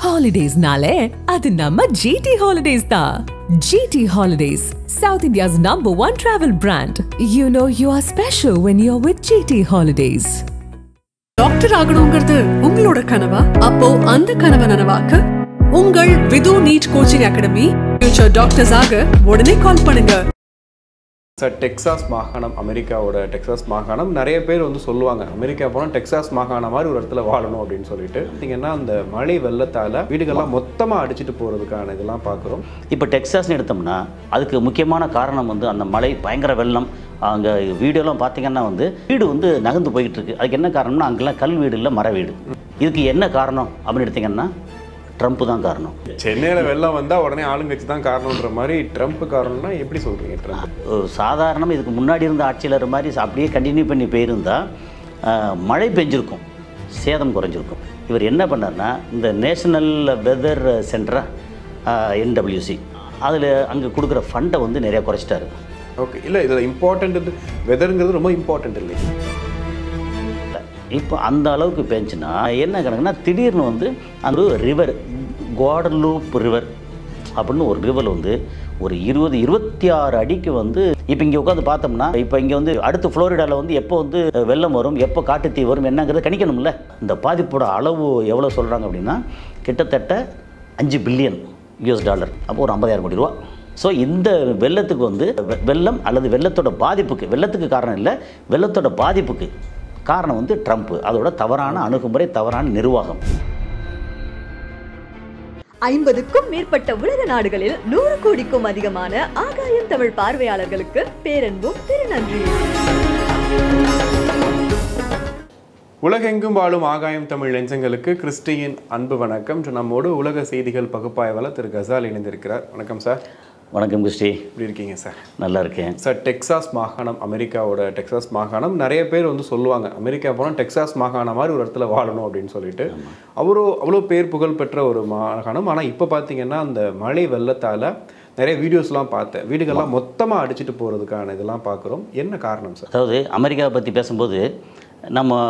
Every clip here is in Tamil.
Holidays nale, adu namma GT Holidays da. GT Holidays, South India's #1 travel brand. You know you are special when you're with GT Holidays. Doctor ஆகணும்ங்கிறது உங்களோட கனவா? அப்போ அந்த கனவை நனவாக்க உங்கள் Vidhu NEET coaching academy future doctors ஆக உடனே கால் பண்ணுங்க. சார், டெக்சாஸ் மாகாணம், அமெரிக்காவோட டெக்சாஸ் மாகாணம் நிறைய பேர் வந்து சொல்லுவாங்க, அமெரிக்கா போனால் டெக்சாஸ் மாகாணம் மாதிரி ஒரு இடத்துல வாழணும் அப்படின்னு சொல்லிட்டு. பார்த்தீங்கன்னா அந்த மழை வெள்ளத்தால் வீடுகள்லாம் மொத்தமாக அடிச்சுட்டு போகிறதுக்கான இதெல்லாம் பார்க்குறோம். இப்போ டெக்சாஸ்னு எடுத்தோம்னா அதுக்கு முக்கியமான காரணம் வந்து அந்த மழை, பயங்கர வெள்ளம். அங்கே வீடியோலாம் பார்த்தீங்கன்னா வந்து வீடு வந்து நகர்ந்து போய்கிட்டு இருக்கு. அதுக்கு என்ன காரணம்னா அங்கெல்லாம் கல் வீடு இல்லை, மர வீடு. இதுக்கு என்ன காரணம் அப்படின்னு எடுத்திங்கன்னா ட்ரம்ப் தான் காரணம். சென்னையில் வெள்ளம் வந்தால் உடனே ஆளுங்கட்சி தான் காரணன்ற மாதிரி ட்ரம்ப் காரணம்னா எப்படி சொல்கிறீங்க? ட்ரம்ப் சாதாரணமாக இதுக்கு முன்னாடி இருந்த ஆட்சியாளர் மாதிரி அப்படியே கண்டினியூ பண்ணி போயிருந்தால் மழை பெஞ்சிருக்கும், சேதம் குறைஞ்சிருக்கும். இவர் என்ன பண்ணார்னா இந்த நேஷனல் வெதர் சென்டர் NWC அதில் அங்கே கொடுக்குற ஃபண்டை வந்து நிறையா குறைச்சிட்டாரு. ஓகே, இல்லை இதில் இம்பார்ட்டண்ட் வெதருங்கிறது ரொம்ப இம்பார்ட்டண்ட் இல்லை. இப்போ அந்த அளவுக்கு பேஞ்சுன்னா என்ன கணக்குன்னா திடீர்னு வந்து அந்த ரிவர், குவாடலூப் ரிவர் அப்படின்னு ஒரு ரிவர் வந்து ஒரு 26 அடிக்கு வந்து இப்போ இங்கே உட்காந்து பார்த்தோம்னா இப்போ இங்கே வந்து அடுத்து ஃப்ளோரிடாவில் வந்து எப்போ வந்து வெள்ளம் வரும், எப்போ காட்டுத்தீ வரும் என்னங்கிறத கணிக்கணும்ல. இந்த பாதிப்போட அளவு எவ்வளோ சொல்கிறாங்க அப்படின்னா கிட்டத்தட்ட $5 பில்லியன். அப்போ ஒரு 50,000 கோடி ரூபா. ஸோ இந்த வெள்ளத்துக்கு வந்து வெள்ளம் அல்லது வெள்ளத்தோட பாதிப்புக்கு, வெள்ளத்துக்கு காரணம் இல்லை, வெள்ளத்தோட பாதிப்புக்கு காரணம் வந்து ட்ரம்ப், அதோட தவறான அணுகுமுறை, தவறான நிர்வாகம். 50க்கும் மேற்பட்ட உலக நாடுகளில் 100 கோடிக்கும் அதிகமான ஆகாயம் தமிழ் பார்வையாளர்களுக்கு பேரன்பும் திருநன்றி. உலகெங்கும் வாழும் ஆகாயம் தமிழ் நெஞ்சங்களுக்கு கிறிஸ்டியின் அன்பு வணக்கம். நம்மோடு உலக செய்திகள் பகுப்பாய்வாளர் திரு கசால் இணைந்திருக்கிறார். வணக்கம் சார். வணக்கம் கிறிஸ்டி. எப்படி இருக்கீங்க சார்? நல்லா இருக்கேன் சார். டெக்சாஸ் மாகாணம், அமெரிக்காவோட டெக்சாஸ் மாகாணம் நிறைய பேர் வந்து சொல்லுவாங்க, அமெரிக்கா போனால் டெக்சாஸ் மாகாணம் மாதிரி ஒரு இடத்துல வாழணும் அப்படின்னு சொல்லிட்டு. அவ்வளோ பேர் புகழ் பெற்ற ஒரு மாகாணம். ஆனால் இப்போ பார்த்தீங்கன்னா அந்த மழை வெள்ளத்தால் நிறைய வீடியோஸ்லாம் பார்த்தேன், வீடுகள்லாம் மொத்தமாக அடிச்சுட்டு போகிறதுக்கான இதெல்லாம் பார்க்குறோம். என்ன காரணம் சார்? அதாவது அமெரிக்காவை பற்றி பேசும்போது நம்ம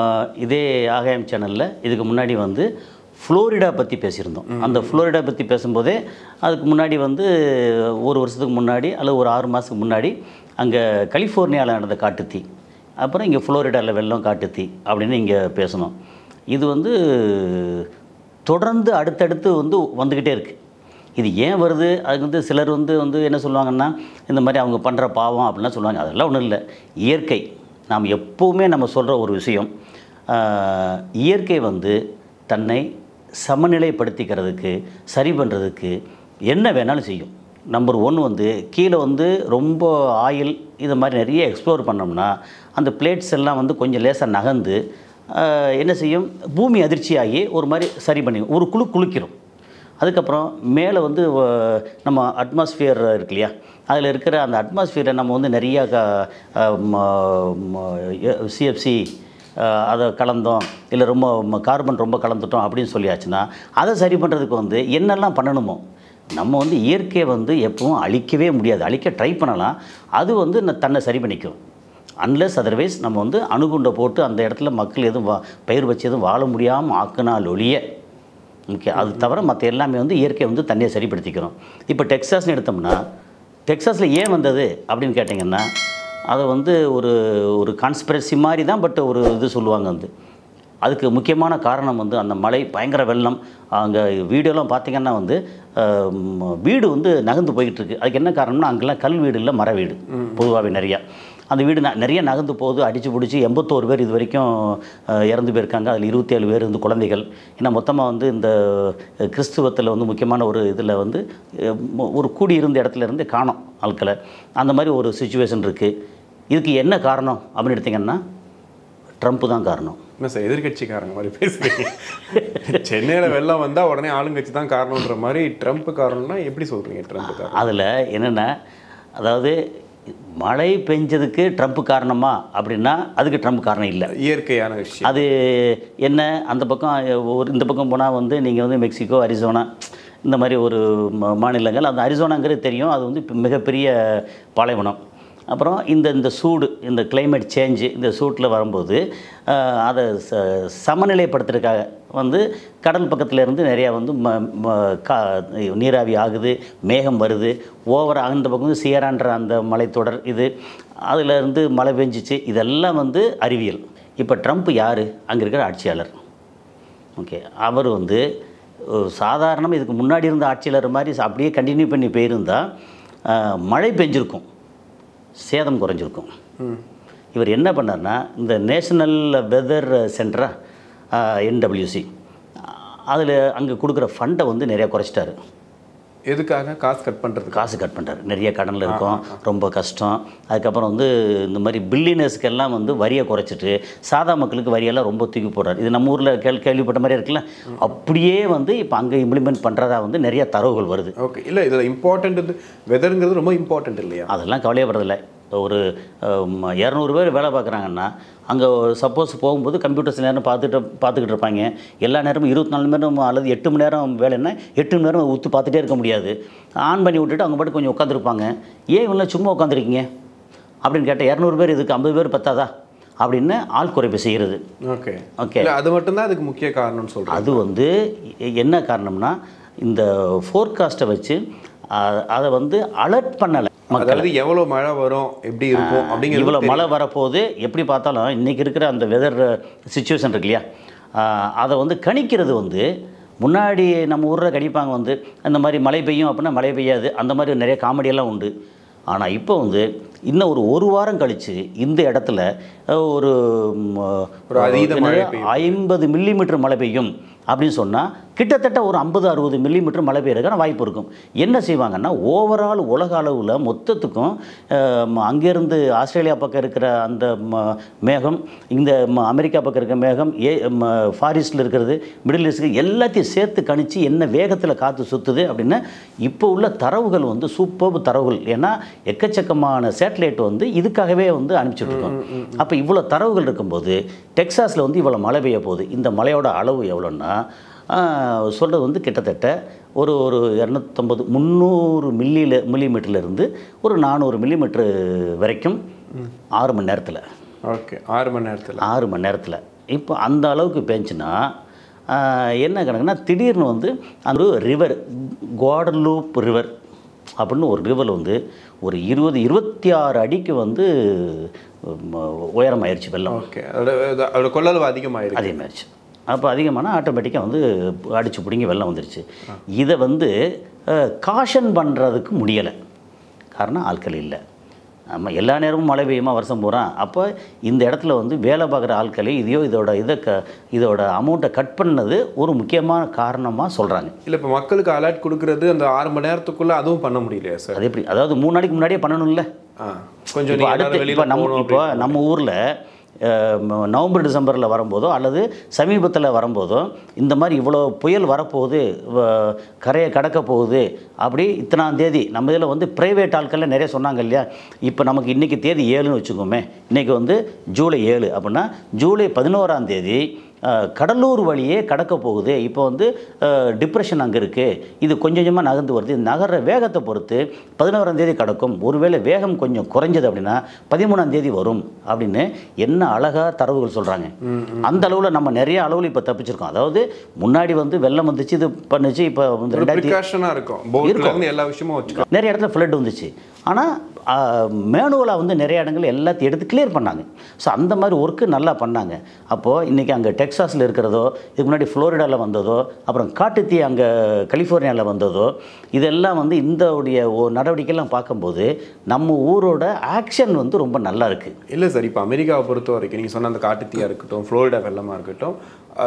இதே ஆகாயம் சேனலில் இதுக்கு முன்னாடி வந்து ஃப்ளோரிடா பற்றி பேசியிருந்தோம். அந்த ஃப்ளோரிடா பற்றி பேசும்போதே அதுக்கு முன்னாடி வந்து ஒரு வருஷத்துக்கு முன்னாடி அல்லது ஒரு 6 மாதத்துக்கு முன்னாடி அங்கே கலிஃபோர்னியாவில் நடந்த காட்டுத்தீ, அப்புறம் இங்கே ஃப்ளோரிடாவில் வெள்ளம், காட்டுத்தீ அப்படின்னு இங்கே பேசணும். இது வந்து தொடர்ந்து அடுத்தடுத்து வந்து வந்துக்கிட்டே இருக்குது. இது ஏன் வருது? அதுக்கு வந்து சிலர் வந்து என்ன சொல்லுவாங்கன்னா இந்த மாதிரி அவங்க பண்ணுற பாவம் அப்படின்லாம் சொல்லுவாங்க. அதெல்லாம் ஒன்றும் இல்லை, இயற்கை. நாம் எப்போவுமே நம்ம சொல்கிற ஒரு விஷயம், இயற்கை வந்து தன்னை சமநிலைப்படுத்திக்கிறதுக்கு, சரி பண்ணுறதுக்கு என்ன வேணாலும் செய்யும். நம்பர் 1 வந்து கீழே வந்து ரொம்ப ஆயில் இது மாதிரி நிறைய எக்ஸ்ப்ளோர் பண்ணோம்னா அந்த பிளேட்ஸ் எல்லாம் வந்து கொஞ்சம் லேசாக நகர்ந்து என்ன செய்யும், பூமி அதிர்ச்சியாகி ஒரு மாதிரி சரி பண்ணி ஒரு குளிக்கிறோம். அதுக்கப்புறம் மேலே வந்து நம்ம அட்மாஸ்ஃபியர் இருக்கு இல்லையா, அதில் இருக்கிற அந்த அட்மாஸ்ஃபியரை நம்ம வந்து நிறையா CFC அதை கலந்தோம், இல்லை ரொம்ப கார்பன் ரொம்ப கலந்துட்டோம் அப்படின்னு சொல்லியாச்சுன்னா அதை சரி பண்ணுறதுக்கு வந்து என்னெல்லாம் பண்ணணுமோ நம்ம வந்து இயற்கையை வந்து எப்பவும் அழிக்கவே முடியாது. அழிக்க ட்ரை பண்ணலாம், அது வந்து தன்னை சரி பண்ணிக்கும். அன்லெஸ் அதர்வைஸ் நம்ம வந்து அணுகுண்டை போட்டு அந்த இடத்துல மக்கள் எதுவும் பயிர் வச்சு எதுவும் வாழ முடியாமல் ஆக்கினால் ஒழிய ஓகே, அது தவிர மற்ற எல்லாமே வந்து இயற்கை வந்து தண்ணியை சரிப்படுத்திக்கிறோம். இப்போ டெக்சாஸ்னு எடுத்தோம்னா டெக்சாஸில் ஏன் வந்தது அப்படின்னு கேட்டிங்கன்னா அதை வந்து ஒரு கான்ஸ்பிரசி மாதிரி தான், பட் ஒரு இது சொல்லுவாங்க வந்து அதுக்கு முக்கியமான காரணம் வந்து அந்த மழை, பயங்கர வெள்ளம். அங்கே வீடியோலாம் பார்த்திங்கன்னா வந்து வீடு வந்து நகர்ந்து போய்கிட்டு இருக்குது. அதுக்கு என்ன காரணம்னா அங்கெல்லாம் கல் வீடு இல்லை, மர வீடு பொதுவாகவே நிறையா. அந்த வீடு நிறைய நகர்ந்து போகுது, அடித்து பிடிச்சி 81 பேர் இது வரைக்கும் இறந்து போயிருக்காங்க. அதில் 27 பேர் வந்து குழந்தைகள். ஏன்னா மொத்தமாக வந்து இந்த கிறிஸ்துவத்தில் வந்து முக்கியமான ஒரு இதில் வந்து ஒரு கூடியிருந்த இடத்துல இருந்து காணோம் ஆட்களை. அந்த மாதிரி ஒரு சுச்சுவேஷன் இருக்குது. இதுக்கு என்ன காரணம் அப்படின்னு எடுத்திங்கன்னா ட்ரம்ப் தான் காரணம். என்ன சார் எதிர்கட்சிக்காரங்க மாதிரி பேசுகிறீங்க? சென்னையில் வெள்ளம் வந்தால் உடனே ஆளுங்கட்சி தான் காரணன்ற மாதிரி ட்ரம்ப் காரணம்னா எப்படி சொல்கிறீங்க? ட்ரம்ப் காரணம் அதில் என்னென்னா, அதாவது மழை பெஞ்சதுக்கு ட்ரம்ப் காரணமா அப்படின்னா அதுக்கு ட்ரம்ப் காரணம் இல்லை, இயற்கையான விஷயம். அது என்ன, அந்த பக்கம் இந்த பக்கம் போனால் வந்து நீங்கள் வந்து மெக்சிகோ, அரிசோனா இந்த மாதிரி ஒரு மாநிலங்கள், அந்த அரிசோனாங்கிறது தெரியும், அது வந்து மிகப்பெரிய பாலைவனம். அப்புறம் இந்த சூடு, இந்த கிளைமேட் சேஞ்சு, இந்த சூட்டில் வரும்போது அதை சமநிலைப்படுத்துறதுக்காக வந்து கடல் பக்கத்தில் இருந்து நிறையா வந்து நீராவி ஆகுது, மேகம் வருது, ஓவராக அந்த பக்கம் வந்து சியரான்ற அந்த மலைத்தொடர் இது, அதில் இருந்து மழை பெஞ்சிச்சு. இதெல்லாம் வந்து அறிவியல். இப்போ ட்ரம்ப் யார்? அங்கே இருக்கிற ஆட்சியாளர். ஓகே, அவர் வந்து சாதாரணமாக இதுக்கு முன்னாடி இருந்த ஆட்சியாளர் மாதிரி அப்படியே கண்டினியூ பண்ணி போயிருந்தால் மழை பெஞ்சிருக்கும், சேதம் குறைஞ்சிருக்கும். இவர் என்ன பண்ணார்னா, இந்த நேஷனல் வெதர் சென்டரா NWC அதில் அங்கே கொடுக்குற ஃபண்டை வந்து நிறையா குறைச்சிட்டாரு. எதுக்காக? காசு கட் பண்ணுறது. காசு கட் பண்ணுறாரு. நிறைய கடனில் இருக்கும், ரொம்ப கஷ்டம். அதுக்கப்புறம் வந்து இந்த மாதிரி பில்லியனர்ஸ்க்கெல்லாம் வந்து வரியை குறைச்சிட்டு சாதா மக்களுக்கு வரியெல்லாம் ரொம்ப தூக்கி போடுறாரு. இது நம்ம ஊரில் கேள்விப்பட்ட மாதிரி இருக்குல்ல, அப்படியே வந்து இப்போ அங்கே இம்ப்ளிமெண்ட் பண்ணுறதா வந்து நிறைய தரவுகள் வருது. ஓகே, இல்லை இதில் இம்பார்ட்டண்ட் வெதருங்கிறது ரொம்ப இம்பார்ட்டண்ட் இல்லையா? அதெல்லாம் கவலையப்படுறதில்லை. ஒரு 200 பேர் வேலை பார்க்குறாங்கன்னா அங்கே சப்போஸ் போகும்போது கம்ப்யூட்டர்ஸ் நேரம் பார்த்துக்கிட்டு இருப்பாங்க. எல்லா நேரமும் 24 மணி நேரம் அல்லது 8 மணி நேரம் வேலைன்னா 8 மணி நேரம் ஊற்று பார்த்துட்டே இருக்க முடியாது. ஆன் பண்ணி விட்டுட்டு அவங்க பாட்டு கொஞ்சம் உட்காந்துருப்பாங்க. ஏன் இவங்க சும்மா உட்காந்துருக்கீங்க அப்படின்னு கேட்டால் 200 பேர் இதுக்கு 50 பேர் பத்தாதா அப்படின்னு ஆள் குறைப்பு செய்கிறது. ஓகே ஓகே, அது மட்டும்தான் அதுக்கு முக்கிய காரணம்னு சொல்கிறேன். அது வந்து என்ன காரணம்னா, இந்த ஃபோர்காஸ்ட்டை வச்சு அதை வந்து அலர்ட் பண்ணலை. அதாவது எவ்வளோ மழை வரும், எப்படி இருக்கும் அப்படிங்கிறது, இவ்வளோ மழை வரப்போகுது, எப்படி பார்த்தாலும் இன்றைக்கி இருக்கிற அந்த வெதர் சிச்சுவேஷன் இருக்கு இல்லையா, அதை வந்து கணிக்கிறது வந்து முன்னாடி நம்ம ஊரில் கணிப்பாங்க வந்து இந்த மாதிரி மழை பெய்யும் அப்படின்னா மழை பெய்யாது, அந்த மாதிரி நிறைய காமெடியெல்லாம் உண்டு. ஆனால் இப்போ வந்து இன்னும் ஒரு வாரம் கழித்து இந்த இடத்துல ஒரு 50 மில்லிமீட்டர் மழை பெய்யும் அப்படின்னு சொன்னால் கிட்டத்தட்ட ஒரு 50-60 மில்லிமீட்டர் மழை பெய்யறதுக்கான வாய்ப்பு இருக்கும். என்ன செய்வாங்கன்னா, ஓவரால் உலக அளவில் மொத்தத்துக்கும் அங்கேருந்து ஆஸ்திரேலியா பக்கம் இருக்கிற அந்த மேகம், இந்த அமெரிக்கா பக்கம் இருக்கிற மேகம், ஃபாரிஸ்டில் இருக்கிறது, மிடில் ஈஸ்ட்டுக்கு எல்லாத்தையும் சேர்த்து கணிச்சு என்ன வேகத்தில் காற்று சுற்றுது அப்படின்னு இப்போ உள்ள தரவுகள் வந்து சூப்பர் தரவுகள். ஏன்னா எக்கச்சக்கமான சேட்டலைட் வந்து இதுக்காகவே வந்து அனுப்பிச்சுட்ருக்கோம். அப்போ இவ்வளோ தரவுகள் இருக்கும்போது டெக்சாஸில் வந்து இவ்வளோ மழை பெய்ய போகுது. இந்த மழையோட அளவு எவ்வளோன்னா சொல்கிறது வந்து கிட்டத்தட்ட ஒரு 250-300 மில்லிமீட்டர்லேருந்து ஒரு 400 மில்லிமீட்டர் வரைக்கும் 6 மணி நேரத்தில். ஓகே, 6 மணி நேரத்தில் இப்போ அந்த அளவுக்கு பேஞ்சுன்னா என்ன கணக்குன்னா, திடீர்னு வந்து அந்த ரிவர் குவாடலூப் ரிவர் அப்படின்னு ஒரு ரிவர் வந்து ஒரு 20-26 அடிக்கு வந்து உயரமாயிருச்சு வெள்ளம். ஓகே, அதோட கொள்ளளவு அதிகமாயிருச்சு. அப்போ அதிகமானால் ஆட்டோமேட்டிக்காக வந்து அடித்து பிடிங்கி வெள்ளம் வந்துருச்சு. இதை வந்து காஷன் பண்ணுறதுக்கு முடியலை. காரணம் ஆட்கள் இல்லை. நம்ம எல்லா நேரமும் மழை பெய்யுமா வருஷம் போகிறான். அப்போ இந்த இடத்துல வந்து வேலை பார்க்குற ஆட்களை இதோட அமௌண்ட்டை கட் பண்ணது ஒரு முக்கியமான காரணமாக சொல்கிறாங்க. இல்லை, இப்போ மக்களுக்கு அலர்ட் கொடுக்குறது அந்த 6 மணி நேரத்துக்குள்ளே அதுவும் பண்ண முடியலையா சார்? அது எப்படி? அதாவது 3 நாளைக்கு முன்னாடியே பண்ணணும்ல. கொஞ்சம் அடுத்து இப்போ நம்ம ஊரில் நவம்பர் டிசம்பரில் வரும்போதோ அல்லது சமீபத்தில் வரும்போதோ இந்த மாதிரி இவ்வளோ புயல் வரப்போகுது, கரையை கடக்க போகுது, அப்படி இத்தனாம் தேதி நம்ம இதில் வந்து ப்ரைவேட் ஆட்களில் நிறைய சொன்னாங்க இல்லையா. இப்போ நமக்கு இன்றைக்கி தேதி 7ன்னு வச்சுக்கோமே, இன்றைக்கி வந்து ஜூலை 7 அப்படின்னா ஜூலை 11ஆம் தேதி கடலூர் வழியே கடக்க போகுது. இப்போ வந்து டிப்ரெஷன் அங்கே இருக்குது, இது கொஞ்சம் கொஞ்சமாக நகர்ந்து வருது. நகர்ற வேகத்தை பொறுத்து 11ஆம் தேதி கடக்கும். ஒருவேளை வேகம் கொஞ்சம் குறைஞ்சது அப்படின்னா 13ஆம் தேதி வரும் அப்படின்னு என்ன அழகாக தரவுகள் சொல்கிறாங்க. அந்த அளவில் நம்ம நிறைய அளவில் இப்போ தப்பிச்சிருக்கோம். அதாவது முன்னாடி வந்து வெள்ளம் வந்துச்சு, இது பண்ணுச்சு, இப்போ வந்து 2000 இருக்கும் எல்லா விஷயமும் வச்சுக்கோ. நிறைய இடத்துல ஃப்ளட் வந்துச்சு. ஆனால் மேனுவலாக வந்து நிறைய இடங்கள் எல்லாத்தையும் எடுத்து கிளியர் பண்ணாங்க. ஸோ அந்த மாதிரி ஒர்க்கு நல்லா பண்ணாங்க. அப்போது இன்றைக்கி அங்கே டெக்சாஸில் இருக்கிறதோ, இதுக்கு முன்னாடி ஃப்ளோரிடாவில் வந்ததோ, அப்புறம் காட்டுத்தீ அங்கே கலிஃபோர்னியாவில் வந்ததோ, இதெல்லாம் வந்து இந்த நடவடிக்கைலாம் பார்க்கும்போது நம்ம ஊரோட ஆக்ஷன் வந்து ரொம்ப நல்லா இருக்குது. இல்லை சார், இப்போ அமெரிக்காவை பொறுத்த வரைக்கும் நீங்கள் சொன்ன அந்த காட்டுத்தீயாக இருக்கட்டும், ஃப்ளோரிடா வெள்ளமாக இருக்கட்டும்,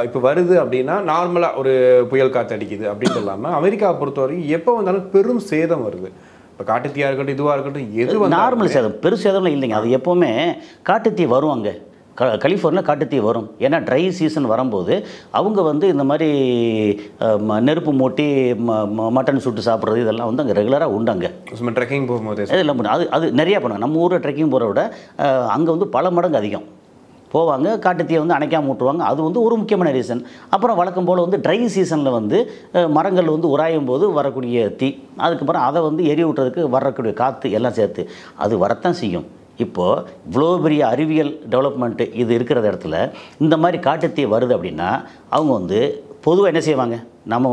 இப்போ வருது அப்படின்னா நார்மலாக ஒரு புயல் காற்று அடிக்குது அப்படின்னு இல்லாமல் அமெரிக்காவை பொறுத்த வரைக்கும் எப்போ வந்தாலும் பெரும் சேதம் வருது. இப்போ காட்டுத்தீயாக இருக்கட்டும், இதுவாக இருக்கட்டும், எது நார்மல் சேதம், பெரு சேதம்லாம் இல்லைங்க. அது எப்போவுமே காட்டுத்தீ வரும். அங்கே கலிஃபோர்னியா காட்டுத்தீ வரும். ஏன்னா ட்ரை சீசன் வரும்போது அவங்க வந்து இந்த மாதிரி நெருப்பு மூட்டி மட்டன் சுட்டு சாப்பிட்றது இதெல்லாம் வந்து அங்கே ரெகுலராக உண்டு. அங்கே ட்ரெக்கிங் போகும்போது இதெல்லாம் பண்ணு அது நிறையா பண்ணுவாங்க. நம்ம ஊரில் ட்ரெக்கிங் போகிறத விட அங்கே வந்து பல மடங்கு அதிகம் போவாங்க. காட்டுத்தீயை வந்து அணைக்காமல் விட்டுருவாங்க. அது வந்து ஒரு முக்கியமான ரீசன். அப்புறம் வழக்கம் போல் வந்து ட்ரை சீசனில் வந்து மரங்கள் வந்து உராயும் போது வரக்கூடிய தீ, அதுக்கப்புறம் அதை வந்து எரி விட்டுறதுக்கு வரக்கூடிய காற்று எல்லாம் சேர்த்து அது வரத்தான் செய்யும். இப்போது இவ்வளோ பெரிய அறிவியல் டெவலப்மெண்ட்டு இது இருக்கிற இடத்துல இந்த மாதிரி காட்டுத்தீ வருது அப்படின்னா அவங்க வந்து பொதுவாக என்ன செய்வாங்க? நான்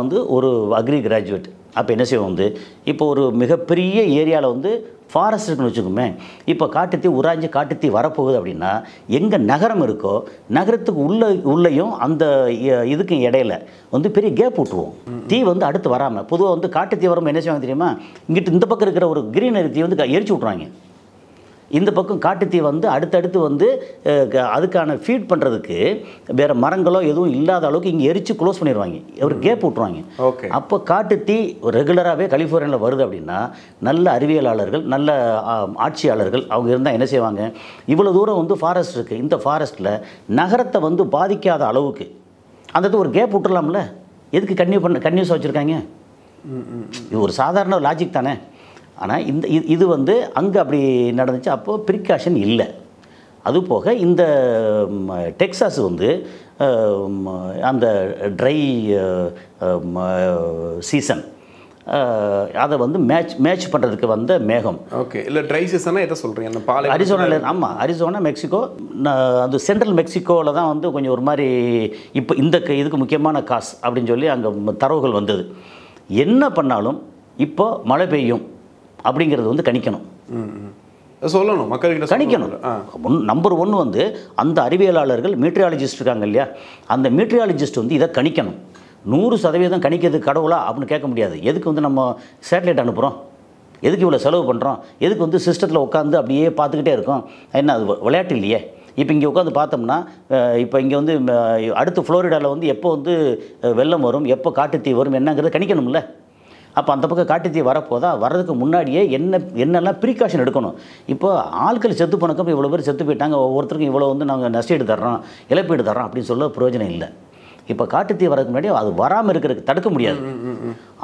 வந்து ஒரு அக்ரி கிராஜுவேட். அப்போ என்ன செய்வோம் வந்து இப்போ ஒரு மிகப்பெரிய ஏரியாவில் வந்து ஃபாரஸ்ட் இருக்குன்னு வச்சுக்கோமே. இப்போ காட்டுத்தீ உராஞ்சி காட்டுத்தீ வரப்போகுது அப்படின்னா எங்கே நகரம் இருக்கோ நகரத்துக்கு உள்ளேயும் அந்த இதுக்கு இடையில வந்து பெரிய கேப் விட்டுருவோம். தீ வந்து அடுத்து வராமல் பொதுவாக வந்து காட்டுத்தீ வரும்போது என்ன செய்வாங்க தெரியுமா? இங்கிட்டு இந்த பக்கம் இருக்கிற ஒரு கிரீனரி தீ வந்து எரிச்சு விட்ருவாங்க. இந்த பக்கம் காட்டுத்தீ வந்து அடுத்தடுத்து வந்து அதுக்கான ஃபீட் பண்ணுறதுக்கு வேறு மரங்களோ எதுவும் இல்லாத அளவுக்கு இங்கே எரித்து க்ளோஸ் பண்ணிடுவாங்க. ஒரு கேப் விட்ருவாங்க. ஓகே. அப்போ காட்டுத்தீ ரெகுலராகவே கலிஃபோர்னியாவில் வருது அப்படின்னா நல்ல அறிவியலாளர்கள் நல்ல ஆட்சியாளர்கள் அவங்க இருந்தால் என்ன செய்வாங்க? இவ்வளோ தூரம் வந்து ஃபாரஸ்ட் இருக்குது. இந்த ஃபாரஸ்ட்டில் நகரத்தை வந்து பாதிக்காத அளவுக்கு அந்த ஒரு கேப் விட்டுடலாம்ல. எதுக்கு கன்னியூஸ் வச்சுருக்காங்க? இது ஒரு சாதாரண லாஜிக் தானே. ஆனால் இது வந்து அங்கே அப்படி நடந்துச்சு. அப்போது ப்ரிகாஷன் இல்லை. அதுபோக இந்த டெக்சாஸ் வந்து அந்த ட்ரை சீசன் அதை வந்து மேட்ச் பண்ணுறதுக்கு வந்த மேகம். ஓகே. இல்லை ட்ரை சீசனாக எதை சொல்கிறீங்க? அந்த பாலை அரிசோனாவில். ஆமாம், அரிசோனா மெக்சிகோ. அந்த சென்ட்ரல் மெக்சிகோவில் தான் வந்து கொஞ்சம் ஒரு மாதிரி இப்போ இதுக்கு முக்கியமான காசு அப்படின்னு சொல்லி அங்கே தரவுகள் வந்தது. என்ன பண்ணாலும் இப்போ மழை பெய்யும் அப்படிங்கிறது வந்து கணிக்கணும். சொல்லணும், மக்கள்கிட்ட கணிக்கணும். நம்பர் 1 வந்து அந்த அறிவியலாளர்கள் மீட்ரியாலஜிஸ்ட் இருக்காங்க இல்லையா, அந்த மீட்ரியாலஜிஸ்ட் வந்து இதை கணிக்கணும். 100% கணிக்கிறது கடவுளா அப்படின்னு கேட்க முடியாது. எதுக்கு வந்து நம்ம சேட்டலைட் அனுப்புகிறோம்? எதுக்கு இவ்வளோ செலவு பண்ணுறோம்? எதுக்கு வந்து சிஸ்டத்தில் உட்காந்து அப்படியே பார்த்துக்கிட்டே இருக்கோம்? என்ன அது விளையாட்டு இல்லையே. இப்போ இங்கே உட்காந்து பார்த்தோம்னா இப்போ இங்கே வந்து அடுத்து ஃப்ளோரிடாவில் வந்து எப்போ வந்து வெள்ளம் வரும், எப்போ காட்டுத்தீ வரும் என்னங்கிறத கணிக்கணும்ல. அப்போ அந்த பக்கம் காட்டுத்தீ வரப்போதா வர்றதுக்கு முன்னாடியே என்னெல்லாம் ப்ரீகாஷன் எடுக்கணும். இப்போ ஆட்கள் செத்து போனக்கம் இவ்வளோ பேர் செத்து போயிட்டாங்க, ஒவ்வொருத்தருக்கும் இவ்வளோ வந்து நாங்கள் நஷ்டீடு தர்றோம், இழப்பீடு தர்றோம் அப்படின்னு சொல்ல பிரயோஜனம் இல்லை. இப்போ காட்டுத்தீ வரதுக்கு முன்னாடி அது வராமல் இருக்கிறதுக்கு தடுக்க முடியாது.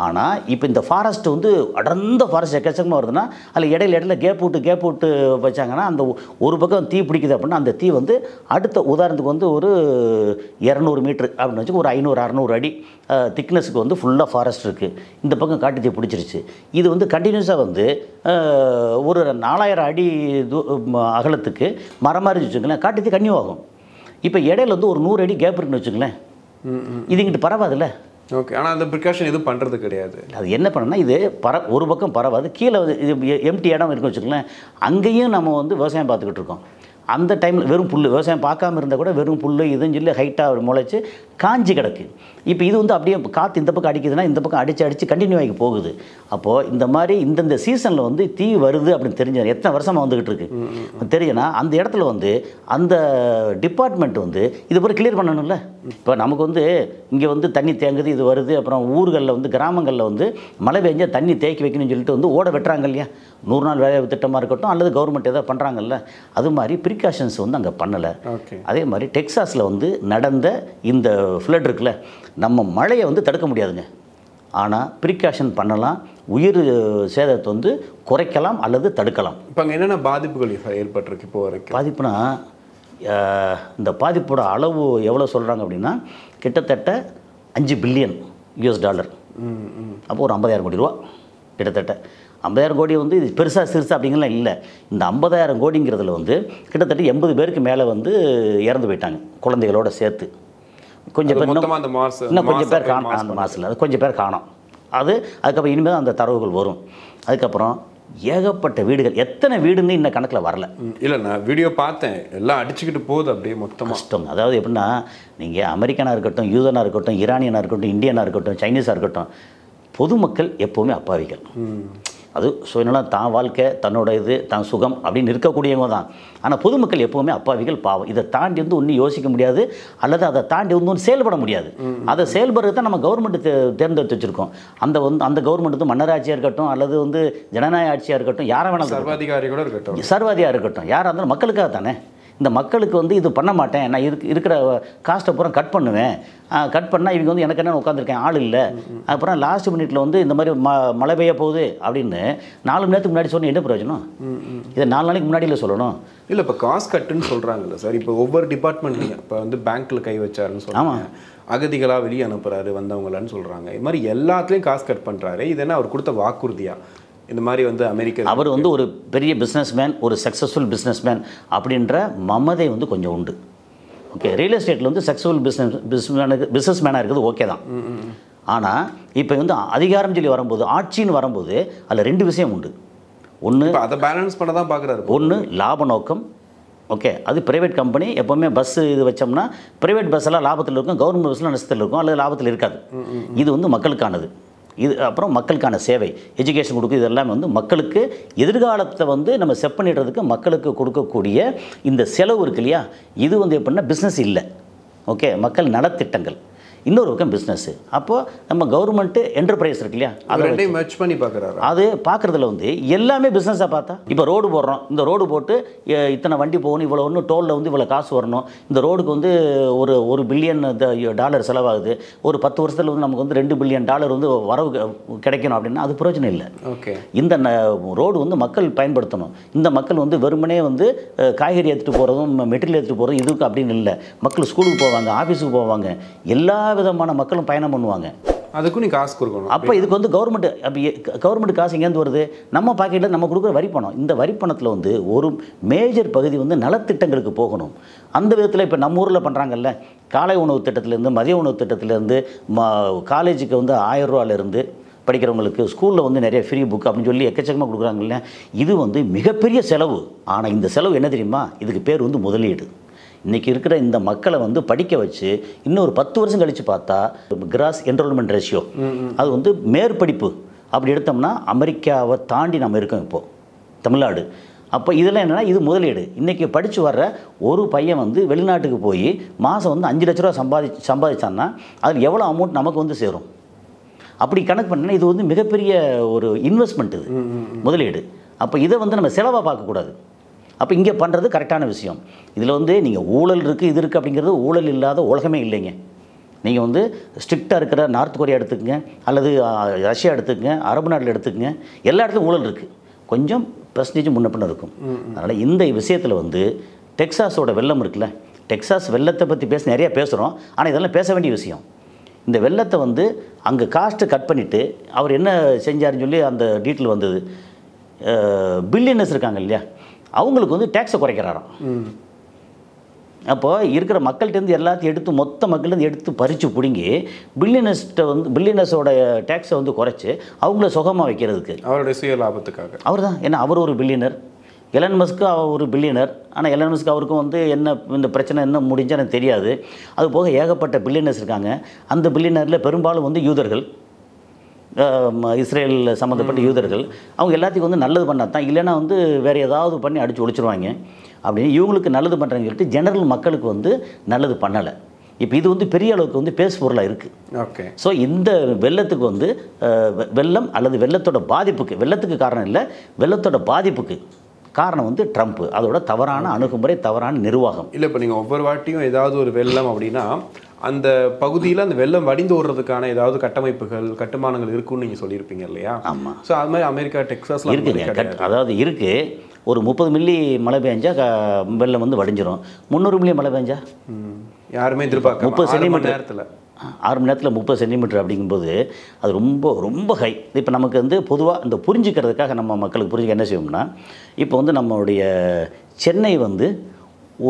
ஆனால் இப்போ இந்த ஃபாரஸ்ட் வந்து அடர்ந்த ஃபாரஸ்ட் எக்கச்சக்கமாக வருதுன்னா அதில் இடையில கேப் விட்டு வச்சாங்கன்னா அந்த ஒரு பக்கம் தீ பிடிக்குது அப்படின்னா அந்த தீ வந்து அடுத்த உதாரணத்துக்கு வந்து ஒரு 200 மீட்ரு அப்படின்னு வச்சு ஒரு 500-600 அடி திக்னஸுக்கு வந்து ஃபுல்லாக ஃபாரஸ்ட் இருக்குது. இந்த பக்கம் காட்டுத்தீ பிடிச்சிருச்சு. இது வந்து கண்டினியூஸாக வந்து ஒரு 4000 அடி அகலத்துக்கு மரம் மாதிரி வச்சுக்கோங்களேன், காட்டுத்தீ கன்னியூ ஆகும். இப்போ இடையில வந்து ஒரு 100 அடி கேப் இருக்குன்னு வச்சுங்களேன், இது இங்கிட்டு பரவாதில்ல. ஓகே. ஆனால் அந்த ப்ரிகாஷன் எதுவும் பண்ணுறது கிடையாது. அது என்ன பண்ணணும்னா இது ஒரு பக்கம் பரவாது, கீழே இது எம்டி இடம் இருக்குன்னு வச்சுக்கோங்களேன், அங்கேயும் நம்ம வந்து விவசாயம் பார்த்துக்கிட்டு இருக்கோம். அந்த டைமில் வெறும் புல், விவசாயம் பார்க்காம இருந்தால் கூட வெறும் புல் இதுன்னு சொல்லி ஹைட்டாக முளைச்சி காஞ்சி கிடக்கு. இப்போ இது வந்து அப்படியே காற்று இந்த பக்கம் அடிக்குதுன்னா இந்த பக்கம் அடித்து கண்டினியூ ஆகி போகுது. அப்போது இந்த மாதிரி இந்தந்த சீசனில் வந்து தீ வருது அப்படின்னு தெரிஞ்சு எத்தனை வருஷமாக வந்துக்கிட்டு இருக்கு தெரியுன்னா அந்த இடத்துல வந்து அந்த டிபார்ட்மெண்ட் வந்து இது போய் கிளியர் பண்ணணும்ல. இப்போ நமக்கு வந்து இங்கே வந்து தண்ணி தேங்குது, இது வருது, அப்புறம் ஊர்களில் வந்து கிராமங்களில் வந்து மழை பெஞ்சால் தண்ணி தேக்கி வைக்கணும்னு சொல்லிட்டு வந்து ஓட வெட்டுறாங்க இல்லையா, 100 நாள் வேலை திட்டமாக இருக்கட்டும் அல்லது கவர்மெண்ட் எதாவது பண்ணுறாங்கல்ல, அது மாதிரி ப்ரிகாஷன்ஸ் வந்து அங்கே பண்ணலை. அதே மாதிரி டெக்சாஸில் வந்து நடந்த இந்த ஃப்ளட் இருக்குல்ல, நம்ம மழையை வந்து தடுக்க முடியாதுங்க, ஆனால் ப்ரிகாஷன் பண்ணலாம், உயிர் சேதத்தை வந்து குறைக்கலாம் அல்லது தடுக்கலாம். இப்போ அங்கே என்னென்ன பாதிப்புகள் ஏற்பட்டிருக்கு இப்போ வரைக்கும்? பாதிப்புனா இந்த பாதிப்போட அளவு எவ்வளோ சொல்கிறாங்க அப்படின்னா கிட்டத்தட்ட $5 பில்லியன். அப்போ ஒரு 50,000 கோடி ரூபா. கிட்டத்தட்ட 50,000 கோடி வந்து இது பெருசாக சிறுசா அப்படிங்கலாம் இல்லை. இந்த 50,000 கோடிங்கிறதுல வந்து கிட்டத்தட்ட 80 பேருக்கு மேலே வந்து இறந்து போயிட்டாங்க குழந்தைகளோட சேர்த்து. கொஞ்சம் பேர் இன்னும் கொஞ்சம் பேர் காணும். அந்த மாதத்தில் அது கொஞ்சம் பேர் காணும். அதுக்கப்புறம் இனிமேல் அந்த தரவுகள் வரும். அதுக்கப்புறம் ஏகப்பட்ட வீடுகள், எத்தனை வீடுன்னு இன்னும் கணக்கில் வரல. இல்லை, நான் வீடியோ பார்த்தேன், எல்லாம் அடிச்சுக்கிட்டு போகுது அப்படியே மொத்தமாக. கஷ்டம். அதாவது எப்படின்னா நீங்கள் அமெரிக்கனாக இருக்கட்டும், யூதனாக இருக்கட்டும், ஈரானியனாக இருக்கட்டும், இந்தியனாக இருக்கட்டும், சைனீஸாக இருக்கட்டும், பொதுமக்கள் எப்போவுமே அப்பாவிகள். அது சுயநலம், தான் வாழ்க்கை, தன்னோட இது, தான் சுகம் அப்படின்னு இருக்கக்கூடியவங்க தான். ஆனால் பொதுமக்கள் எப்போவுமே அப்பாவிகள், பாவம். இதை தாண்டி வந்து ஒன்றும் யோசிக்க முடியாது அல்லது அதை தாண்டி வந்து ஒன்று செயல்பட முடியாது. அதை செயல்படுறது தான் நம்ம கவர்மெண்ட்டு தேர்ந்தெடுத்து வச்சுருக்கோம். அந்த கவர்மெண்ட் வந்து மன்னராட்சியாக இருக்கட்டும் அல்லது வந்து ஜனநாயக ஆட்சியாக இருக்கட்டும், யாரை வேணாலும், சர்வாதிகாரி கூட இருக்கட்டும், சர்வாதிகாரியாக இருக்கட்டும், யாராக இருந்தாலும் மக்களுக்காக தானே. இந்த மக்களுக்கு வந்து இது பண்ண மாட்டேன், நான் இருக்கிற காஸ்ட்டை பூரா கட் பண்ணுவேன், கட் பண்ணால் இவங்க வந்து எனக்கு என்ன உட்காந்துருக்கேன், ஆள் இல்லை, அப்புறம் லாஸ்ட் மினிட்ல வந்து இந்த மாதிரி மழை பெய்ய போகுது அப்படின்னு 4 மணி நேரத்துக்கு முன்னாடி சொன்ன என்ன பிரயோஜனம்? இதை 4 நாளைக்கு முன்னாடியில் சொல்லணும். இல்லை, இப்போ காசு கட்டுன்னு சொல்கிறாங்கல்ல சார். இப்போ ஒவ்வொரு டிபார்ட்மெண்ட்லையும் இப்போ வந்து பேங்க்கில் கை வச்சாருன்னு சொல்லுவாங்க, அகதிகளாக வெளியே அனுப்புகிறாரு வந்தவங்களான்னு சொல்கிறாங்க. இது மாதிரி எல்லாத்துலேயும் காசு கட் பண்ணுறாரு. இது என்ன அவர் கொடுத்த வாக்குறுதியா? இந்த மாதிரி வந்து அமெரிக்கா அவர் வந்து ஒரு பெரிய பிஸ்னஸ்மேன், ஒரு சக்ஸஸ்ஃபுல் பிஸ்னஸ்மேன் அப்படின்ற மமதை வந்து கொஞ்சம் உண்டு. ஓகே, ரியல் எஸ்டேட்டில் வந்து சக்ஸஸ்ஃபுல் பிஸ்னஸ்மேனாக இருக்குது ஓகே தான். ஆனால் இப்போ வந்து அதிகாரம் சொல்லி வரும்போது, ஆட்சின்னு வரும்போது அதில் 2 விஷயம் உண்டு. ஒன்று அதை பேலன்ஸ் பண்ண தான் பார்க்குறாரு. ஒன்று லாப நோக்கம். ஓகே, அது ப்ரைவேட் கம்பெனி. எப்போவுமே பஸ்ஸு இது வச்சோம்னா ப்ரைவேட் பஸ்ஸெல்லாம் லாபத்தில் இருக்கும், கவர்மெண்ட் பஸ்ஸெலாம் நஷ்டத்தில் இருக்கும் அல்லது லாபத்தில் இருக்காது. இது வந்து மக்களுக்கானது. இது அப்புறம் மக்களுக்கான சேவை, எஜுகேஷன் கொடுக்குது. இது எல்லாமே வந்து மக்களுக்கு எதிர்காலத்தை வந்து நம்ம செட் பண்ணிடுறதுக்கு மக்களுக்கு கொடுக்கக்கூடிய இந்த செலவு இருக்கு இல்லையா, இது வந்து எப்படின்னா பிஸ்னஸ் இல்லை. ஓகே, மக்கள் நலத்திட்டங்கள். இன்னொரு பக்கம் பிஸ்னஸ்ஸு. அப்போது நம்ம கவர்மெண்ட்டு என்டர்பிரைஸ் இருக்கு இல்லையா, அதை மேட்ச் பண்ணி பார்க்குறாரு. அது பார்க்குறதுல வந்து எல்லாமே பிஸ்னஸாக பார்த்தா, இப்போ ரோடு போடுறோம், இந்த ரோடு போட்டு இத்தனை வண்டி போகணும், இவ்வளோ ஒன்று டோலில் வந்து இவ்வளோ காசு வரணும், இந்த ரோடுக்கு வந்து ஒரு பில்லியன் டாலர் செலவாகுது, ஒரு 10 வருஷத்தில் வந்து நமக்கு வந்து $2 பில்லியன் வந்து வரவு கிடைக்கணும் அப்படின்னா அது பிரயோஜனம் இல்லை. ஓகே, இந்த ரோடு வந்து மக்கள் பயன்படுத்தணும். இந்த மக்கள் வந்து வெறுமனே வந்து காய்கறி எடுத்துகிட்டு போகிறதும் மெட்டீரியல் எடுத்துகிட்டு போகிறதும் இதுக்கு அப்படின்னு இல்லை. மக்கள் ஸ்கூலுக்கு போவாங்க, ஆஃபீஸுக்கு போவாங்க, எல்லா விதமான மக்களும் பயணம் பண்ணுவாங்க. அதுக்கும் நீ காசு கொடுக்கணும். அப்போ இதுக்கு வந்து கவர்மெண்ட் காசு எங்கேருந்து வருது? நம்ம பாக்கெட்டில் நம்ம கொடுக்குற வரி பணம். இந்த வரி பணத்தில் வந்து ஒரு மேஜர் பகுதி வந்து நலத்திட்டங்களுக்கு போகணும். அந்த விதத்தில் இப்போ நம்ம ஊரில் பண்ணுறாங்கல்ல, காலை உணவு திட்டத்திலேருந்து மதிய உணவு திட்டத்திலேருந்து காலேஜுக்கு வந்து $1000 படிக்கிறவங்களுக்கு ஸ்கூலில் வந்து நிறைய ஃப்ரீ புக் அப்படின்னு சொல்லி எக்கச்சக்கமாக கொடுக்குறாங்கல்ல, இது வந்து மிகப்பெரிய செலவு. ஆனால் இந்த செலவு என்ன தெரியுமா? இதுக்கு பேர் வந்து முதலீடு. இன்றைக்கி இருக்கிற இந்த மக்களை வந்து படிக்க வச்சு இன்னொரு 10 வருஷம் கழித்து பார்த்தா கிராஸ் என்ரோல்மெண்ட் ரேஷியோ அது வந்து மேற்படிப்பு அப்படி எடுத்தோம்னா அமெரிக்காவை தாண்டி நம்ம இருக்கோம் இப்போது தமிழ்நாடு. அப்போ இதெல்லாம் என்னென்னா இது முதலீடு. இன்றைக்கி படித்து வர்ற ஒரு பையன் வந்து வெளிநாட்டுக்கு போய் மாதம் வந்து $5 லட்ச ரூபா சம்பாதிச்சான்னா அதில் எவ்வளோ அமௌண்ட் நமக்கு வந்து சேரும்? அப்படி கணக்கு பண்ணால் இது வந்து மிகப்பெரிய ஒரு இன்வெஸ்ட்மெண்ட், இது முதலீடு. அப்போ இதை வந்து நம்ம செலவாக பார்க்கக்கூடாது. அப்போ இங்கே பண்ணுறது கரெக்டான விஷயம். இதில் வந்து நீங்கள் ஊழல் இருக்குது இது இருக்குது அப்படிங்கிறது ஊழல் இல்லாத உலகமே இல்லைங்க. நீங்கள் வந்து ஸ்ட்ரிக்டாக இருக்கிற நார்த் கொரியா எடுத்துக்கங்க, அல்லது ரஷ்யா எடுத்துக்கங்க, அரபு நாட்டில் எடுத்துக்கங்க, எல்லா இடத்துலையும் ஊழல் இருக்குது. கொஞ்சம் பெர்சன்டேஜ் முன்ன பின்ன இருக்கும். அதனால் இந்த விஷயத்தில் வந்து டெக்சாஸோட வெள்ளம் இருக்குல்ல, டெக்சாஸ் வெள்ளத்தை பற்றி நிறையா பேசுகிறோம், ஆனால் இதெல்லாம் பேச வேண்டிய விஷயம். இந்த வெள்ளத்தை வந்து அங்கே காஸ்ட்டு கட் பண்ணிவிட்டு அவர் என்ன செஞ்சாருன்னு சொல்லி அந்த டீட்டெயில் வந்தது. பில்லியனர்ஸ் இருக்காங்க இல்லையா, அவங்களுக்கு வந்து டேக்ஸை குறைக்கிறாராம். அப்போ இருக்கிற மக்கள்கிட்டேருந்து எல்லாத்தையும் எடுத்து மொத்த மக்கள்லேருந்து எடுத்து பறித்து பிடுங்கி பில்லியனர்ஸோட டேக்ஸை வந்து குறைச்சி அவங்கள சுகமாக வைக்கிறதுக்கு அவருடைய சுய லாபத்துக்காக அவர் தான். ஏன்னா அவர் ஒரு பில்லியனர், எலன் மஸ்க்கு அவர் ஒரு பில்லியனர். ஆனால் எலன் மஸ்க்கு அவருக்கும் வந்து என்ன இந்த பிரச்சனை என்ன முடிஞ்சால் எனக்கு தெரியாது. அது போக ஏகப்பட்ட பில்லியனர்ஸ் இருக்காங்க. அந்த பில்லியனரில் பெரும்பாலும் வந்து யூதர்கள், இஸ்ரேல் சம்மந்தப்பட்ட யூதர்கள். அவங்க எல்லாத்துக்கும் வந்து நல்லது பண்ணால் தான், இல்லைன்னா வந்து வேறு ஏதாவது பண்ணி அடித்து ஒழிச்சிருவாங்க. அப்படின்னு இவங்களுக்கு நல்லது பண்ணுறாங்கன்னு சொல்லிட்டு ஜெனரல் மக்களுக்கு வந்து நல்லது பண்ணலை. இப்போ இது வந்து பெரிய அளவுக்கு வந்து பேசு பொருளாக இருக்குது. ஓகே, ஸோ இந்த வெள்ளத்துக்கு வந்து வெள்ளம் அல்லது வெள்ளத்தோட பாதிப்புக்கு, வெள்ளத்துக்கு காரணம் இல்லை, வெள்ளத்தோட பாதிப்புக்கு காரணம் வந்து ட்ரம்ப், அதோட தவறான அணுகுமுறை, தவறான நிர்வாகம். இல்லை இப்போ நீங்கள் ஒவ்வொரு வாட்டியும் ஏதாவது ஒரு வெள்ளம் அப்படின்னா அந்த பகுதியில் அந்த வெள்ளம் வடிந்து ஓடுறதுக்கான ஏதாவது கட்டமைப்புகள் கட்டுமானங்கள் இருக்குன்னு நீங்கள் சொல்லியிருப்பீங்க இல்லையா? ஆமாம். ஸோ அது மாதிரி அமெரிக்கா டெக்சாஸில் இருக்குங்க. அதாவது இருக்குது, ஒரு 30 மில்லி மழை பெஞ்சா வெள்ளம் வந்து வடிஞ்சிரும். 300 மில்லி மழை பெஞ்சா யாருமே எதிர்பார்க்க 30 சென்டிமீட்டர் நேரத்தில் 6 மணி நேரத்தில் 30 சென்டிமீட்டர் அப்படிங்கும்போது அது ரொம்ப ரொம்ப ஹை. இப்போ நமக்கு வந்து பொதுவாக இந்த புரிஞ்சுக்கிறதுக்காக நம்ம மக்களுக்கு புரிஞ்சுக்க என்ன செய்வோம்னா, இப்போ வந்து நம்மளுடைய சென்னை வந்து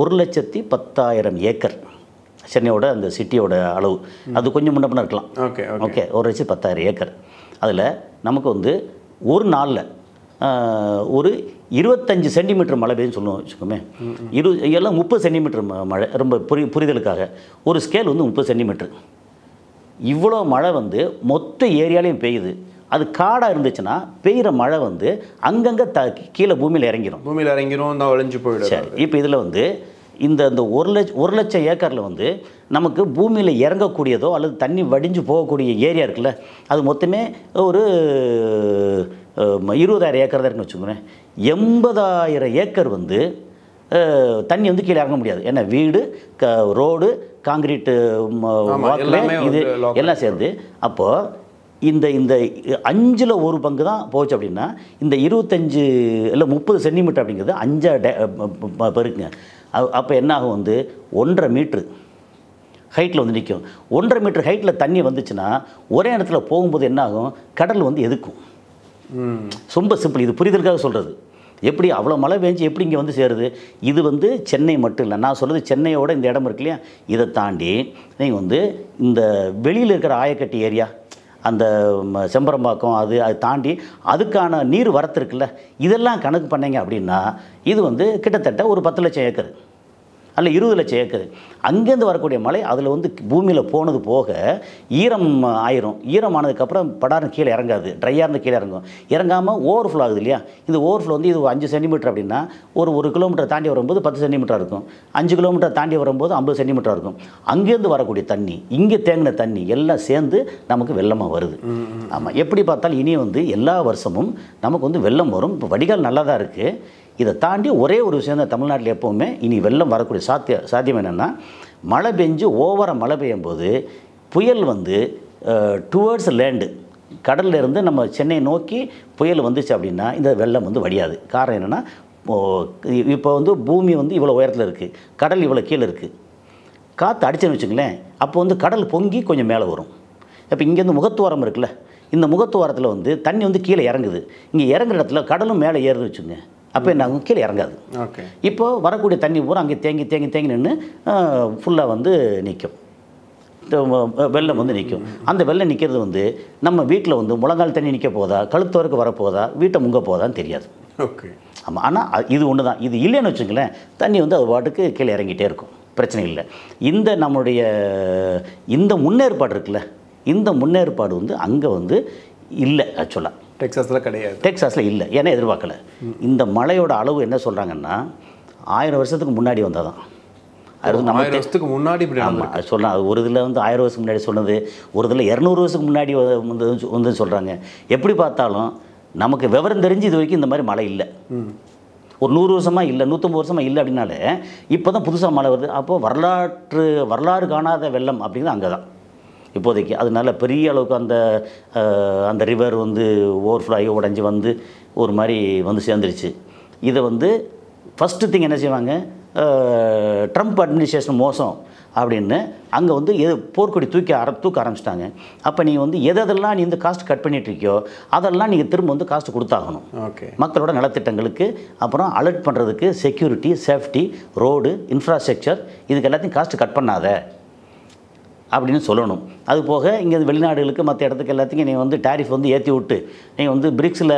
1,10,000 ஏக்கர் சென்னையோட அந்த சிட்டியோட அளவு. அது கொஞ்சம் முன்ன பின்ன இருக்கலாம். Okay okay 1,10,000 acre. அதில் நமக்கு வந்து ஒரு நாளில் ஒரு 25 சென்டிமீட்டர் மழை பெய்யுன்னு சொல்லுவோம் வச்சுக்கோமே. எல்லாம் 30 சென்டிமீட்டர் மழை. ரொம்ப புரிதலுக்காக ஒரு ஸ்கேல் வந்து 30 சென்டிமீட்டர். இவ்வளோ மழை வந்து மொத்த ஏரியாலையும் பெய்யுது. அது காடாக இருந்துச்சுன்னா பெய்கிற மழை வந்து அங்கங்கே கீழே பூமியில் இறங்கிரும், தான் ஒழிஞ்சு போயிடும். சரி, இப்போ இதில் வந்து இந்த 1 லட்சம் ஏக்கரில் வந்து நமக்கு பூமியில் இறங்கக்கூடியதோ அல்லது தண்ணி வடிஞ்சு போகக்கூடிய ஏரியா இருக்குல்ல, அது மொத்தமே ஒரு 20,000 ஏக்கர் தான் இருக்குன்னு வச்சுக்கோங்களேன். 80,000 ஏக்கர் வந்து தண்ணி வந்து கீழே இறங்க முடியாது. ஏன்னா வீடு, ரோடு, காங்கிரீட்டு இது எல்லாம் சேர்ந்து. அப்போது இந்த 5ல் 1 பங்கு தான் போச்சு அப்படின்னா இந்த 25 இல்லை 30 சென்டிமீட்டர் அப்படிங்கிறது 5 பெருக்குங்க. அப்போ என்ன ஆகும் வந்து 1.5 மீட்ரு ஹைட்டில் வந்து நிற்கும். 1.5 மீட்டர் ஹைட்டில் தண்ணி வந்துச்சுன்னா ஒரே இடத்துல போகும்போது என்ன ஆகும், கடல் வந்து எதுக்கும். ரொம்ப சிம்பிள். இது புரிதலுக்காக சொல்கிறது. எப்படி அவ்வளோ மழை பெஞ்சு எப்படி இங்கே வந்து சேருது? இது வந்து சென்னை மட்டும் இல்லை, நான் சொல்கிறது சென்னையோட இந்த இடம் இருக்கு இல்லையா, இதை தாண்டி நீங்கள் வந்து இந்த வெளியில் இருக்கிற ஆயக்கட்டி ஏரியா, அந்த செம்பரம்பாக்கம், அது தாண்டி அதுக்கான நீர் வரத்து இருக்குல்ல, இதெல்லாம் கணக்கு பண்ணீங்க அப்படின்னா இது வந்து கிட்டத்தட்ட ஒரு 10 லட்சம் ஏக்கர் அல்ல 20 லட்சம் ஏக்கர். அங்கேருந்து வரக்கூடிய மழை அதில் வந்து பூமியில் போனது போக ஈரம் ஆயிரும். ஈரமானதுக்கப்புறம் படார்னு கீழே இறங்காது, ட்ரையாக இருந்து கீழே இறங்கும். இறங்காமல் ஓவர்ஃப்ளோ ஆகுது இல்லையா. இந்த ஓவர்ஃப்ளோ வந்து இது 5 சென்டிமீட்டர் அப்படின்னா ஒரு கிலோமீட்டர் தாண்டி வரும்போது 10 சென்டிமீட்டர் இருக்கும். 5 கிலோமீட்டர் தாண்டி வரும்போது 50 சென்டிமீட்டர் இருக்கும். அங்கேருந்து வரக்கூடிய தண்ணி, இங்கே தேங்கின தண்ணி எல்லாம் சேர்ந்து நமக்கு வெள்ளமாக வருது. ஆமாம், எப்படி பார்த்தாலும் இனி வந்து எல்லா வருஷமும் நமக்கு வந்து வெள்ளம் வரும். இப்போ வடிகால் நல்லா தான் இருக்குது. இதை தாண்டி ஒரே ஒரு விஷயம் தான், தமிழ்நாட்டில் எப்போவுமே இனி வெள்ளம் வரக்கூடிய சாத்தியம் என்னென்னா, மழை பெஞ்சு ஓவராக மழை பெய்யும் போது புயல் வந்து டுவர்ட்ஸ் லேண்டு, கடலில் இருந்து நம்ம சென்னையை நோக்கி புயல் வந்துச்சு அப்படின்னா இந்த வெள்ளம் வந்து வடியாது. காரணம் என்னென்னா, இப்போ வந்து பூமி வந்து இவ்வளோ உயரத்தில் இருக்குது, கடல் இவ்வளோ கீழே இருக்குது. காற்று அடிச்சுன்னு வச்சுங்களேன், அப்போ வந்து கடல் பொங்கி கொஞ்சம் மேலே வரும். இப்போ இங்கேருந்து முகத்துவாரம் இருக்குல்ல, இந்த முகத்துவாரத்தில் வந்து தண்ணி வந்து கீழே இறங்குது. இங்கே இறங்குற இடத்துல கடலும் மேலே ஏறுது வச்சுங்க, அப்போ என்ன ஆகும், கீழே இறங்காது. இப்போ வரக்கூடிய தண்ணி பூரா அங்கே தேங்கி நின்று ஃபுல்லாக வந்து நிற்கும், வெள்ளம் வந்து நிற்கும். அந்த வெள்ளம் நிற்கிறது வந்து நம்ம வீட்டில் வந்து முழங்கால் தண்ணி நிற்க போதா, கழுத்தோருக்கு வரப்போதா, வீட்டை முங்க போதான்னு தெரியாது. ஆமாம், ஆனால் இது ஒன்று தான். இது இல்லைன்னு வச்சுங்களேன், தண்ணி வந்து அது பாட்டுக்கு கீழே இறங்கிட்டே இருக்கும், பிரச்சனை இல்லை. இந்த நம்முடைய இந்த முன்னேற்பாடு இருக்குல்ல, இந்த முன்னேற்பாடு வந்து அங்கே வந்து இல்லை. ஆக்சுவலாக டெக்சாஸில் கிடையாது, டெக்சாஸில் இல்லை. ஏன்னா எதிர்பார்க்கல. இந்த மழையோட அளவு என்ன சொல்கிறாங்கன்னா 1000 வருஷத்துக்கு முன்னாடி வந்தால் தான். அது நம்ம 1000 வருஷத்துக்கு முன்னாடி. ஆமாம், அது சொல்லலாம். அது ஒரு இதில் வந்து 1000 வருஷத்துக்கு முன்னாடி சொன்னது, ஒரு இதில் 200 வருஷத்துக்கு முன்னாடி வந்து சொல்கிறாங்க. எப்படி பார்த்தாலும் நமக்கு விவரம் தெரிஞ்சு இது வரைக்கும் இந்த மாதிரி மழை இல்லை. ஒரு 100 வருஷமாக இல்லை, 150 வருஷமாக இல்லை அப்படின்னாலே இப்போ தான் புதுசாக மழை வருது. அப்போது வரலாறு காணாத வெள்ளம் அப்படிங்கிறது அங்கே தான் இப்போதைக்கு. அதனால பெரிய அளவுக்கு அந்த ரிவர் வந்து ஓவர்ஃப்ளோ ஆகி உடஞ்சி வந்து ஒரு மாதிரி வந்து சேர்ந்துருச்சு. இதை வந்து ஃபஸ்ட்டு திங் என்ன செய்வாங்க, ட்ரம்ப் அட்மினிஸ்ட்ரேஷன் மோசம் அப்படின்னு அங்கே வந்து போர்க்கொடி தூக்க ஆரம்பிச்சிட்டாங்க. அப்போ நீங்கள் வந்து எதெல்லாம் நீ இந்த காஸ்ட் கட் பண்ணிட்டுருக்கியோ அதெல்லாம் நீங்கள் திரும்ப வந்து காஸ்ட் கொடுத்தாகணும். மக்களோட நலத்திட்டங்களுக்கு, அப்புறம் அலர்ட் பண்ணுறதுக்கு, செக்யூரிட்டி, சேஃப்டி, ரோடு, இன்ஃப்ராஸ்ட்ரக்சர், இதுக்கு எல்லாத்தையும் காஸ்ட் கட் பண்ணாத அப்படின்னு சொல்லணும். அது போக இங்கே வெளிநாடுகளுக்கு மற்ற இடத்துக்கு எல்லாத்துக்கும் நீங்கள் வந்து டேரிஃப் வந்து ஏற்றி விட்டு நீங்கள் வந்து பிரிக்ஸில்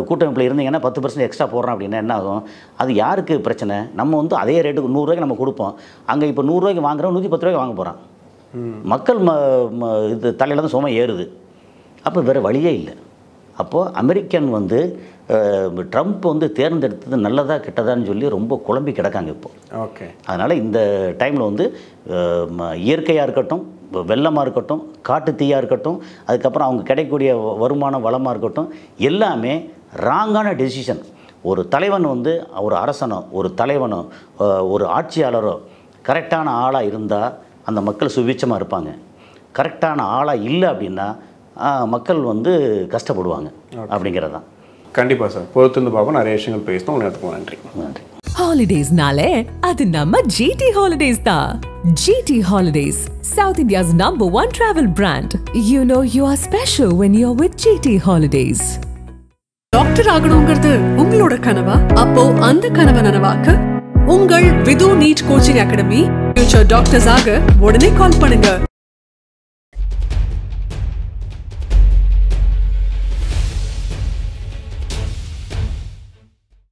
கூட்டமைப்பில் இருந்தீங்கன்னா 10% எக்ஸ்ட்ரா போடுறோம் அப்படின்னா என்ன ஆகும்? அது யாருக்கு பிரச்சனை? நம்ம வந்து அதே ரேட்டுக்கு 100 ரூபாய்க்கு நம்ம கொடுப்போம். அங்கே இப்போ 100 ரூபாய்க்கு வாங்குறோம், 110 ரூபாய்க்கு வாங்க போகிறான். மக்கள் இது தலையில் தான் சும்மா ஏறுது. அப்போ வேறு வழியே இல்லை. அப்போது அமெரிக்கன் வந்து ட்ரம்ப் வந்து தேர்ந்தெடுத்தது நல்லதா கெட்டதான்னு சொல்லி ரொம்ப குழம்பி கிடக்காங்க இப்போது. அதனால் இந்த டைமில் வந்து இயற்கையாக இருக்கட்டும், வெள்ளமாக இருக்கட்டும், காட்டு தீயாக இருக்கட்டும், அதுக்கப்புறம் அவங்க கிடைக்கக்கூடிய வருமானம் வளமாக இருக்கட்டும், எல்லாமே ராங்கான டெசிஷன். ஒரு தலைவன் வந்து ஒரு அரசனோ, ஒரு தலைவனோ, ஒரு ஆட்சியாளரோ கரெக்டான ஆளாக இருந்தால் அந்த மக்கள் சுபிட்சமாக இருப்பாங்க. கரெக்டான ஆளாக இல்லை அப்படின்னா மக்கள் வந்து கஷ்டப்படுவாங்க அப்படிங்கிறது தான். கண்டிப்பாக சார், பொறுத்திருந்து பார்ப்போம். நிறைய விஷயங்கள் பேசணும். உங்களுக்கு நன்றி. நன்றி. ஹாலிடேஸ்னாலே அது நம்ம GT Holidays தான். GT Holidays, South India's #1 travel brand. You know you are special when you're with GT Holidays. Doctor ஆகணுங்கிறது உங்களோட கனவா? அப்போ அந்த கனவை நனவாக்க உங்கள் Vidhu NEET coaching academy future doctors ஆக உடனே கால் பண்ணுங்க.